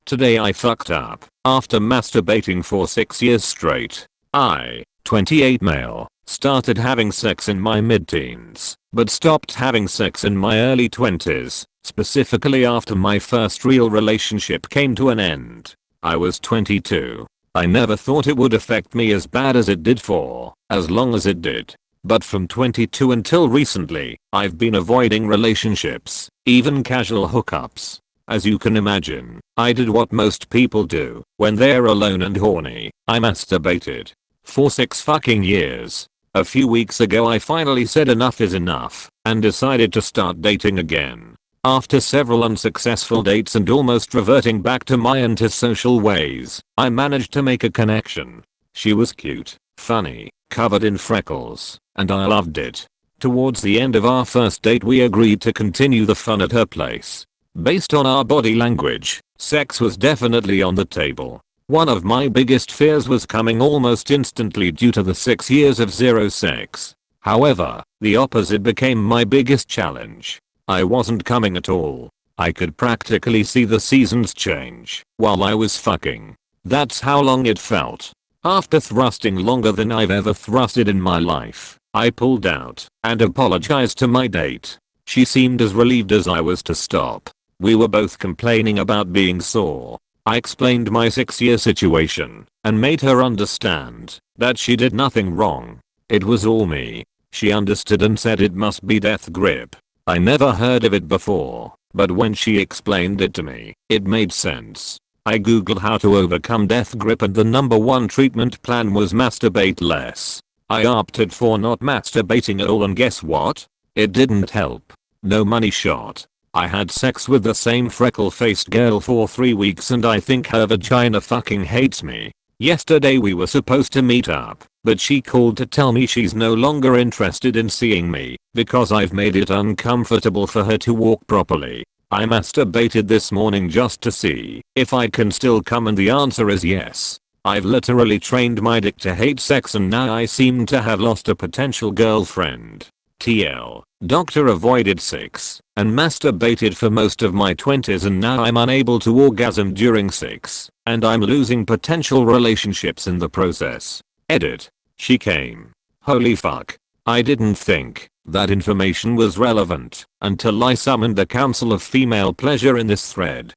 Today I fucked up. After masturbating for 6 years straight, I, 28 male, started having sex in my mid-teens, but stopped having sex in my early 20s, specifically after my first real relationship came to an end. I was 22. I never thought it would affect me as bad as it did for as long as it did. But from 22 until recently, I've been avoiding relationships, even casual hookups. As you can imagine, I did what most people do when they're alone and horny. I masturbated. For 6 fucking years. A few weeks ago I finally said enough is enough and decided to start dating again. After several unsuccessful dates and almost reverting back to my antisocial ways, I managed to make a connection. She was cute, funny, covered in freckles, and I loved it. Towards the end of our first date we agreed to continue the fun at her place. Based on our body language, sex was definitely on the table. One of my biggest fears was coming almost instantly due to the 6 years of zero sex. However, the opposite became my biggest challenge. I wasn't coming at all. I could practically see the seasons change while I was fucking. That's how long it felt. After thrusting longer than I've ever thrusted in my life, I pulled out and apologized to my date. She seemed as relieved as I was to stop. We were both complaining about being sore. I explained my 6-year situation and made her understand that she did nothing wrong. It was all me. She understood and said it must be death grip. I never heard of it before, but when she explained it to me, it made sense. I googled how to overcome death grip and the #1 treatment plan was masturbate less. I opted for not masturbating at all and guess what? It didn't help. No money shot. I had sex with the same freckle-faced girl for 3 weeks and I think her vagina fucking hates me. Yesterday we were supposed to meet up, but she called to tell me she's no longer interested in seeing me because I've made it uncomfortable for her to walk properly. I masturbated this morning just to see if I can still come and the answer is yes. I've literally trained my dick to hate sex and now I seem to have lost a potential girlfriend. TL. Doctor avoided sex and masturbated for most of my 20s and now I'm unable to orgasm during sex and I'm losing potential relationships in the process. Edit. She came. Holy fuck. I didn't think that information was relevant until I summoned the Council of Female Pleasure in this thread.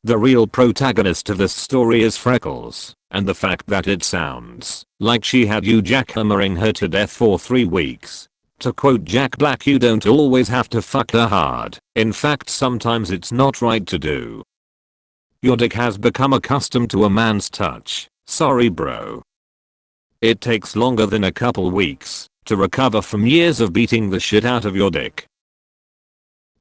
The real protagonist of this story is Freckles, and the fact that it sounds like she had you jackhammering her to death for 3 weeks. To quote Jack Black, you don't always have to fuck her hard. In fact, sometimes it's not right to do. Your dick has become accustomed to a man's touch. Sorry bro. It takes longer than a couple weeks to recover from years of beating the shit out of your dick.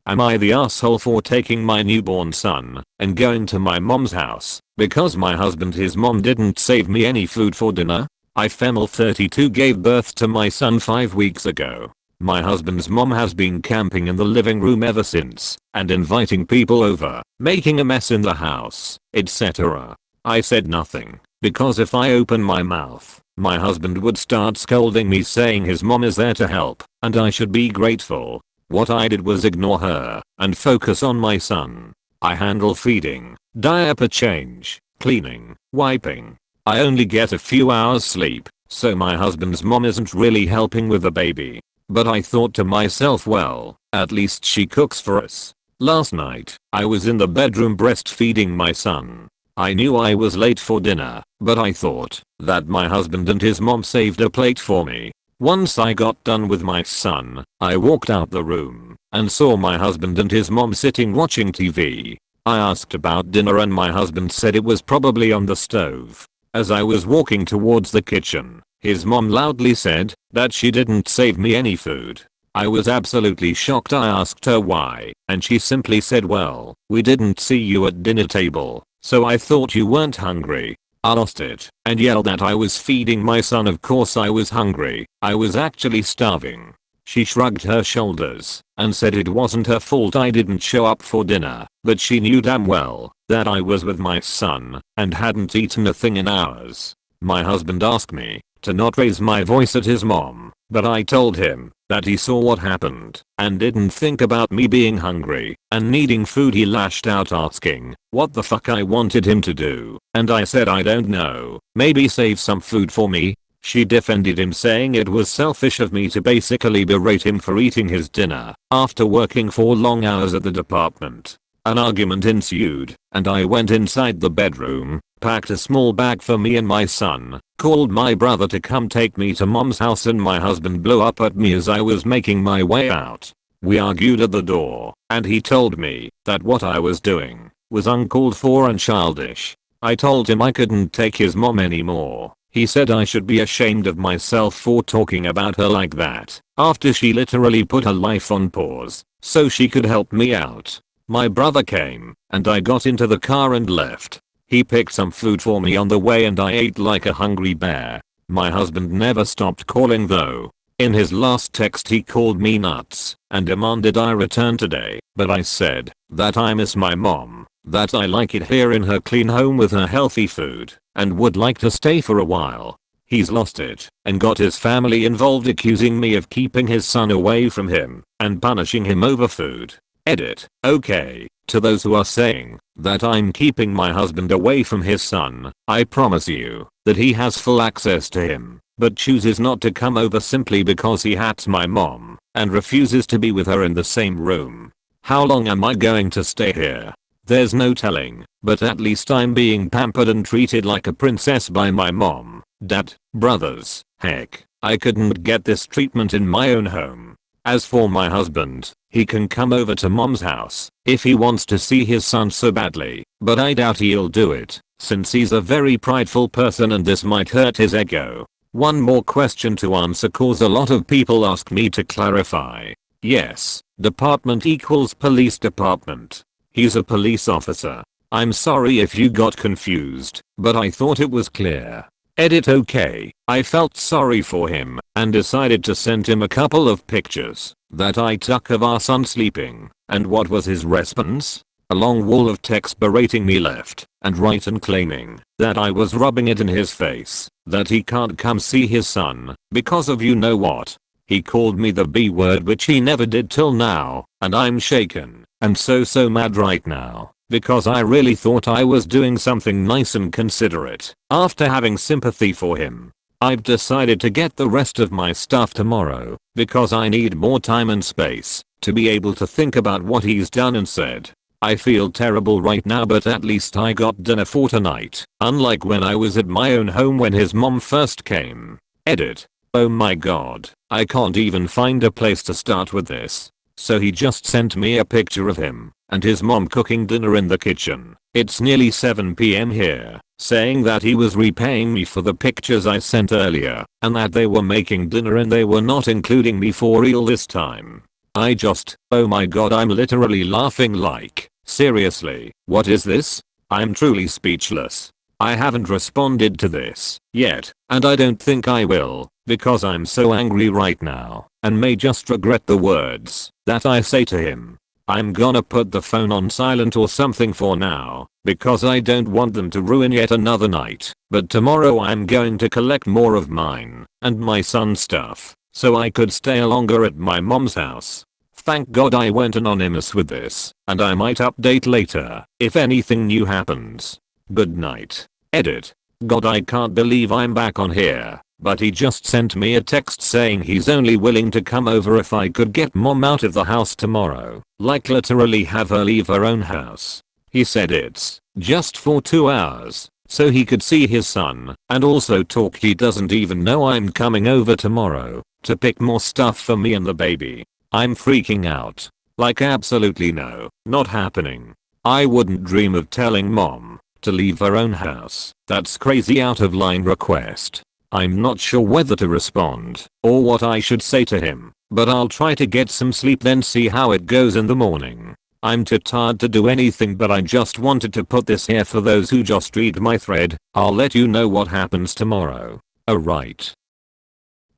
Am I the asshole for taking my newborn son and going to my mom's house because my his mom didn't save me any food for dinner? I female 32 gave birth to my son 5 weeks ago. My husband's mom has been camping in the living room ever since and inviting people over, making a mess in the house, etc. I said nothing because if I open my mouth, my husband would start scolding me saying his mom is there to help and I should be grateful. What I did was ignore her and focus on my son. I handle feeding, diaper change, cleaning, wiping. I only get a few hours sleep, so my husband's mom isn't really helping with the baby. But I thought to myself, well, at least she cooks for us. Last night, I was in the bedroom breastfeeding my son. I knew I was late for dinner, but I thought that my husband and his mom saved a plate for me. Once I got done with my son, I walked out the room and saw my husband and his mom sitting watching TV. I asked about dinner and my husband said it was probably on the stove. As I was walking towards the kitchen, his mom loudly said that she didn't save me any food. I was absolutely shocked. I asked her why, and she simply said, well, we didn't see you at dinner table, so I thought you weren't hungry. I lost it and yelled that I was feeding my son. Of course I was hungry. I was actually starving. She shrugged her shoulders and said it wasn't her fault I didn't show up for dinner, but she knew damn well that I was with my son and hadn't eaten a thing in hours. My husband asked me to not raise my voice at his mom, but I told him that he saw what happened and didn't think about me being hungry and needing food. He lashed out asking what the fuck I wanted him to do, and I said I don't know, maybe save some food for me. She defended him, saying it was selfish of me to basically berate him for eating his dinner after working 4 long hours at the department. An argument ensued, and I went inside the bedroom, packed a small bag for me and my son, called my brother to come take me to mom's house, and my husband blew up at me as I was making my way out. We argued at the door, and he told me that what I was doing was uncalled for and childish. I told him I couldn't take his mom anymore. He said I should be ashamed of myself for talking about her like that after she literally put her life on pause so she could help me out. My brother came, and I got into the car and left. He picked some food for me on the way and I ate like a hungry bear. My husband never stopped calling though. In his last text he called me nuts and demanded I return today, but I said that I miss my mom, that I like it here in her clean home with her healthy food, and would like to stay for a while. He's lost it and got his family involved, accusing me of keeping his son away from him and punishing him over food. Edit. Okay, to those who are saying that I'm keeping my husband away from his son, I promise you that he has full access to him, but chooses not to come over simply because he hates my mom and refuses to be with her in the same room. How long am I going to stay here? There's no telling, but at least I'm being pampered and treated like a princess by my mom, dad, brothers. Heck, I couldn't get this treatment in my own home. As for my husband, he can come over to mom's house if he wants to see his son so badly, but I doubt he'll do it since he's a very prideful person and this might hurt his ego. One more question to answer, cause a lot of people ask me to clarify. Yes, department equals police department. He's a police officer. I'm sorry if you got confused, but I thought it was clear. Edit. Okay, I felt sorry for him and decided to send him a couple of pictures that I took of our son sleeping, and what was his response? A long wall of text berating me left and right and claiming that I was rubbing it in his face that he can't come see his son because of you know what. He called me the B word, which he never did till now, and I'm shaken and so mad right now because I really thought I was doing something nice and considerate. After having sympathy for him, I've decided to get the rest of my stuff tomorrow because I need more time and space to be able to think about what he's done and said. I feel terrible right now, but at least I got dinner for tonight, unlike when I was at my own home when his mom first came. Edit. Oh my god, I can't even find a place to start with this. So he just sent me a picture of him and his mom cooking dinner in the kitchen. It's nearly 7 PM here, saying that he was repaying me for the pictures I sent earlier and that they were making dinner and they were not including me for real this time. Oh my god, I'm literally laughing like, seriously, what is this? I'm truly speechless. I haven't responded to this yet, and I don't think I will, because I'm so angry right now and may just regret the words that I say to him. I'm gonna put the phone on silent or something for now, because I don't want them to ruin yet another night, but tomorrow I'm going to collect more of mine and my son's stuff so I could stay longer at my mom's house. Thank god I went anonymous with this, and I might update later if anything new happens. Good night. Edit. God, I can't believe I'm back on here, but he just sent me a text saying he's only willing to come over if I could get mom out of the house tomorrow, like literally have her leave her own house. He said it's just for 2 hours, so he could see his son and also talk. He doesn't even know I'm coming over tomorrow to pick more stuff for me and the baby. I'm freaking out. Like absolutely no, not happening. I wouldn't dream of telling mom to leave her own house. That's crazy out of line request. I'm not sure whether to respond or what I should say to him, but I'll try to get some sleep then see how it goes in the morning. I'm too tired to do anything, but I just wanted to put this here for those who just read my thread. I'll let you know what happens tomorrow. Alright.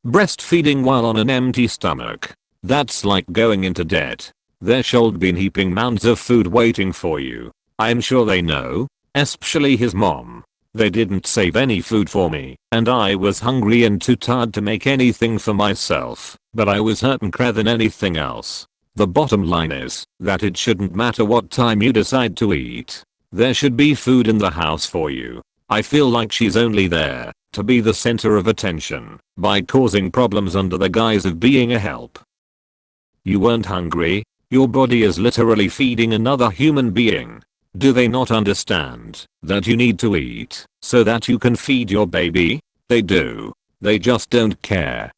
Breastfeeding while on an empty stomach. That's like going into debt. There should be heaping mounds of food waiting for you. I'm sure they know, especially his mom. They didn't save any food for me, and I was hungry and too tired to make anything for myself, but I was hurting than anything else. The bottom line is that it shouldn't matter what time you decide to eat. There should be food in the house for you. I feel like she's only there to be the center of attention by causing problems under the guise of being a help. You weren't hungry. Your body is literally feeding another human being. Do they not understand that you need to eat so that you can feed your baby? They do. They just don't care.